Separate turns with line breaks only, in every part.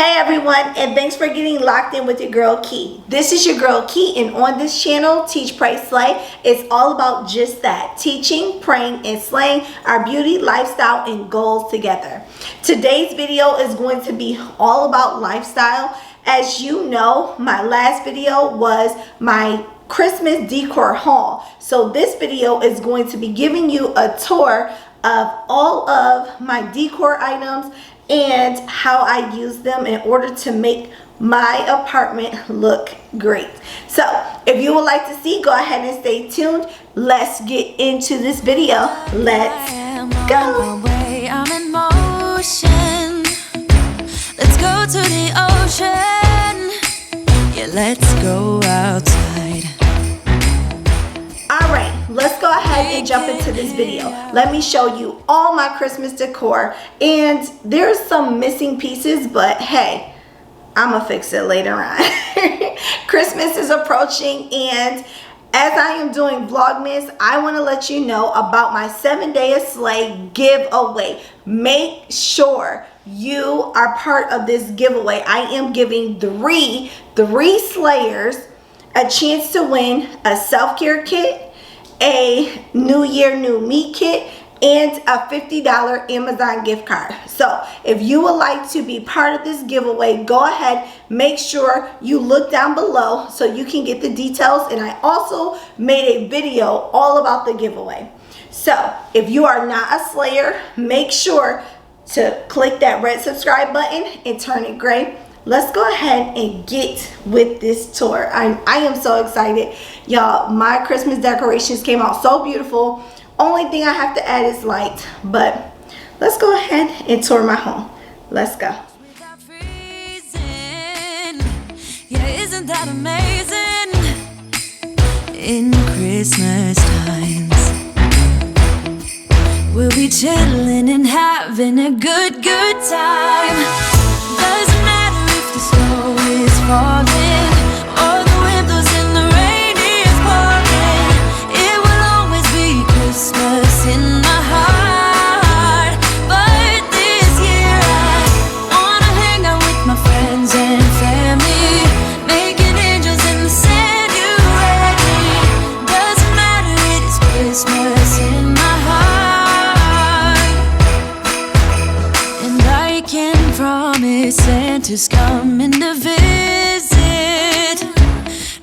Hey everyone, and thanks for getting locked in with your girl Key. This is your girl Key, and on this channel, Teach, Pray, Slay, it's all about just that: teaching, praying, and slaying our beauty, lifestyle, and goals together. Today's video is going to be all about lifestyle. As you know, my last video was my Christmas decor haul. So this video is going to be giving you a tour of all of my decor items and how I use them in order to make my apartment look great. So if you would like to see, go ahead and stay tuned. Let's get into this video. Let's go.
I'm in motion. Let's go to the ocean. Yeah, let's go outside.
Alright, let's go ahead and jump into this video. Let me show you all my Christmas decor. And there's some missing pieces, but hey, I'm gonna fix it later on. Christmas is approaching, and as I am doing Vlogmas, I want to let you know about my 7 Days of Slayyy giveaway. Make sure you are part of this giveaway. I am giving three slayers a chance to win a self-care kit, a New Year New Me kit, and a $50 Amazon gift card. So if you would like to be part of this giveaway, go ahead, make sure you look down below so you can get the details. And I also made a video all about the giveaway. So if you are not a slayer, make sure to click that red subscribe button and turn it gray. Let's go ahead and get with this tour. I am so excited. Y'all, my Christmas decorations came out so beautiful. Only thing I have to add is light, but let's go ahead and tour my home. Let's go.
Yeah, isn't that amazing? In Christmas times, we'll be chilling and having a good time. Doesn't matter if the snow is falling or the wind blows and the rain is pouring. It will always be Christmas in my heart. But this year I wanna hang out with my friends and family, making angels in the sand. You ready? Doesn't matter, it is Christmas in my heart. And I can promise Santa's coming to visit.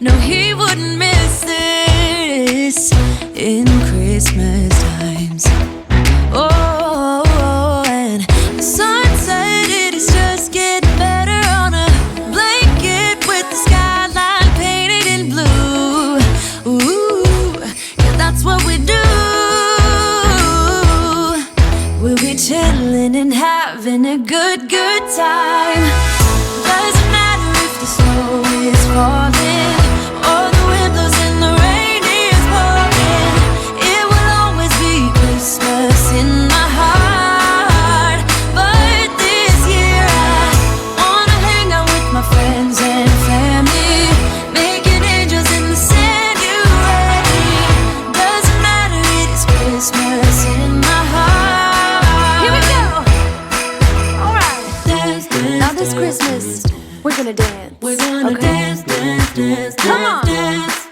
No, he wouldn't miss this in Christmas times. Oh, and the sunset, it is just getting better on a blanket with the skyline painted in blue. Ooh, yeah, that's what we do. We'll be chilling and having a good time. Doesn't matter if the snow is falling or the wind blows and the rain is pouring. It will always be Christmas in my heart. But this year I wanna hang out with my friends and family, making angels in the sand. You ready? Doesn't matter, it is Christmas in my heart. Here we go. All right. Dance, dance, now this Christmas, we're gonna dance. We're gonna dance, dance, dance, come on, dance.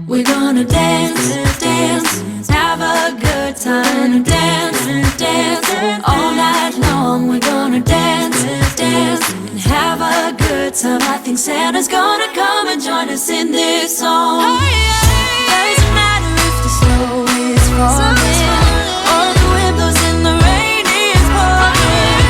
We're gonna dance, dance, have a good time. Dance, dance, all night long. We're gonna dance, dance, and have a good time. I think Santa's gonna come and join us in this song. Doesn't matter if the snow is falling or the wind blows and the rain is pouring.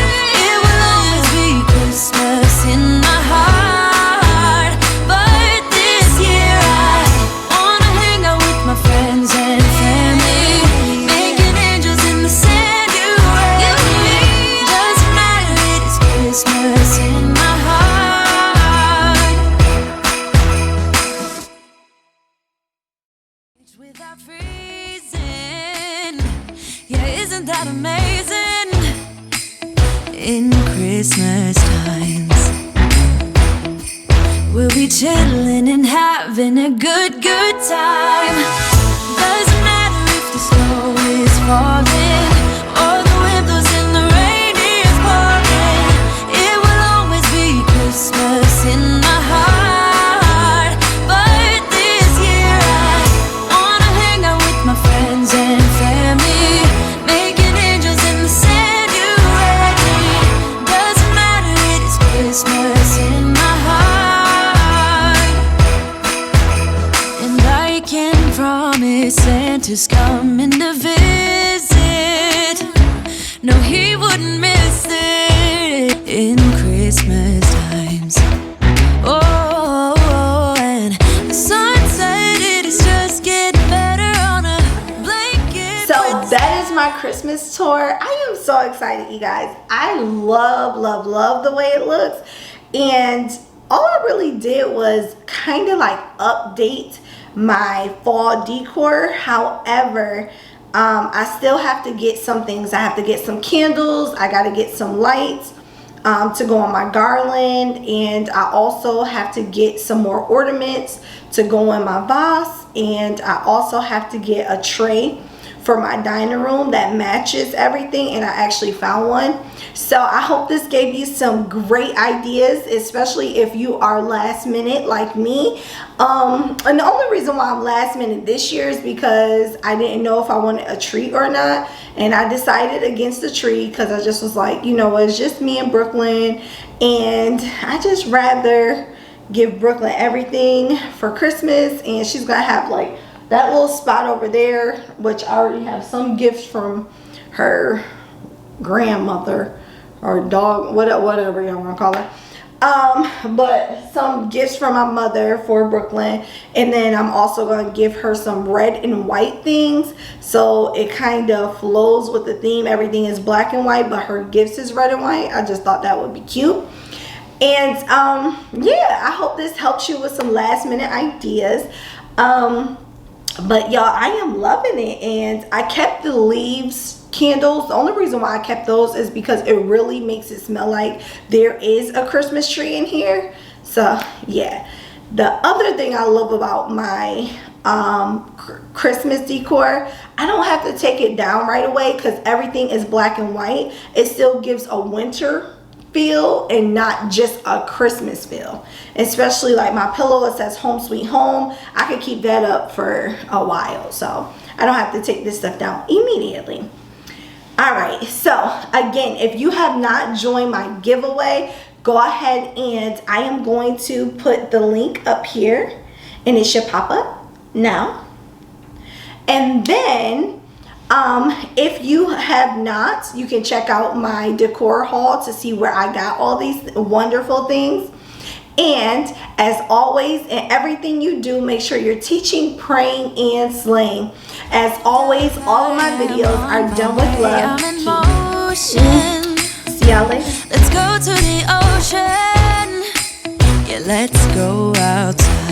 It will always be Christmas in my heart. But this year I wanna hang out with my friends and family, making angels in the sand. You ready? Doesn't matter, it is Christmas in my heart. Without freezing, yeah, isn't that amazing? In Christmas times, we'll be chilling and having a good time. Doesn't matter if the snow is falling or the wind blows and the rain is pouring. It will always be Santa's coming to visit. No, he wouldn't miss it in Christmas times. Oh, and the sun said it is just getting better on a blanket.
So that is my Christmas tour. I am so excited, you guys. I love the way it looks. And all I really did was kind of like update my fall decor. However, I still have to get some things. I have to get some candles. I got to get some lights to go on my garland. And I also have to get some more ornaments to go in my vase. And I also have to get a tray for my dining room that matches everything, and I actually found one. So I hope this gave you some great ideas, especially if you are last minute like me. And the only reason why I'm last minute this year is because I didn't know if I wanted a tree or not, and I decided against the tree because I just was like, you know, it's just me in Brooklyn, and I just rather give Brooklyn everything for Christmas. And she's gonna have like that little spot over there, which I already have some gifts from her grandmother or dog, whatever y'all want to call her. But some gifts from my mother for Brooklyn. And then I'm also going to give her some red and white things, so it kind of flows with the theme. Everything is black and white, but her gifts is red and white. I just thought that would be cute. And yeah, I hope this helps you with some last minute ideas. But y'all, I am loving it. And I kept the leaves candles. The only reason why I kept those is because it really makes it smell like there is a Christmas tree in here. So yeah, the other thing I love about my Christmas decor, I don't have to take it down right away because everything is black and white. It still gives a winter feel and not just a Christmas feel. Especially like my pillow, it says home sweet home. I could keep that up for a while, so I don't have to take this stuff down immediately. All right, so again, if you have not joined my giveaway, go ahead, and I am going to put the link up here, and it should pop up now. And then if you have not, you can check out my decor haul to see where I got all these wonderful things. And as always, in everything you do, make sure you're teaching, praying, and slaying. As always, all of my videos are done with love. See y'all later.
Let's go to the ocean. Yeah, let's go outside.